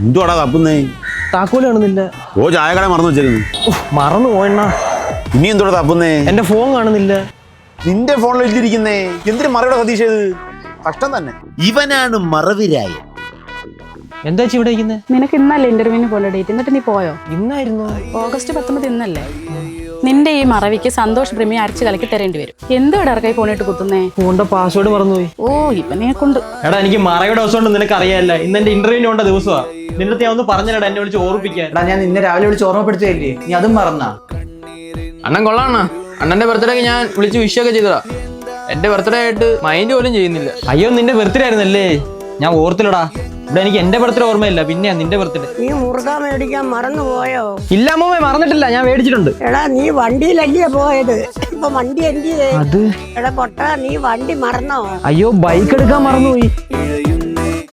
എന്തുവാടാ തപ്പുന്നേ? താക്കോല് കാണുന്നില്ല. ഓ ചായക്കട മറന്നു വെച്ചിരുന്നു. മറന്നു പോയണ്ണ. ഇനി എന്തുവാ തപ്പുന്നേ? എന്റെ ഫോൺ കാണുന്നില്ല. നിന്റെ ഫോണിൽ എഴുതിയിരിക്കുന്നേ. എന്തിനു മറവിടെ സതീഷ്? കഷ്ടം തന്നെ. ഇവനാണ് മറവിരായൻ. എന്താ ഇവിടെ ഇരിക്കുന്നേ? നിനക്ക് ഇന്നല്ലേ ഇന്റർവ്യൂവിന് പോലെ ഡേറ്റ്, എന്നിട്ട് നീ പോയോ? ഇന്നായിരുന്നു. ഓഗസ്റ്റ് 19 ഇന്നല്ലേ? നിന്റെ ഈ മറവിക്ക് സന്തോഷ് പ്രിമിയെ അരച്ച് കലക്കി തരേണ്ടി വരും. എന്തുവാ ഇറക്കായി ഫോണിട്ട് കുത്തുന്നേ? ഫോണിന്റെ പാസ്വേഡ് മറന്നുപോയി. ഓ ഇപ്പൊ നീ കൊണ്ട്. എടാ എനിക്ക് മറയുടെ ദിവസം കൊണ്ട് നിനക്ക് അറിയാല്ല. ഇന്ന് എന്റെ ഇന്റർവ്യൂവിന് കൊണ്ട ദിവസമാ. നിന്റെ ഞാൻ ഒന്ന് പറഞ്ഞല്ലടാ, എന്നെ വിളിച്ച് ഓർമ്മിപ്പിക്കാൻ. എടാ ഞാൻ നിന്നെ രാവിലെ വിളിച്ച് ഓർമ്മപ്പെടുത്തിയല്ലേ, നീ അതും മറന്നാ? അണ്ണൻ കൊള്ളാണ്ണ. അണ്ണന്റെ ബർത്ത്ഡേക്ക് ഞാൻ വിളിച്ച് വിഷ് ഒക്കെ ചെയ്തതാ. എന്റെ ബർത്ത്ഡേ ആയിട്ട് മൈൻഡ് പോലും ചെയ്യുന്നില്ല. അയ്യോ നിന്റെ ബർത്ത്ഡേ ആയിരുന്നല്ലേ? ഞാൻ ഓർത്തില്ലടാ. ഇവിടെ എനിക്ക് എന്റെ ബർത്ത്ഡേ ഓർമ്മയില്ല, പിന്നെ നിന്റെ ബർത്ത്ഡേ. നീ മുറുക മേടിക്കാൻ മറന്നുപോയോ? ഇല്ല അമ്മൂമ്മ, മറന്നിട്ടില്ല, ഞാൻ മേടിച്ചിട്ടുണ്ട്. എടാ നീ വണ്ടിയിലല്ലേ പോയത്, ഇപ്പൊ വണ്ടി എന്തിയേ? അത് എടാ പൊട്ട, നീ വണ്ടി മറന്നോ? അയ്യോ ബൈക്ക് എടുക്കാൻ മറന്നുപോയി.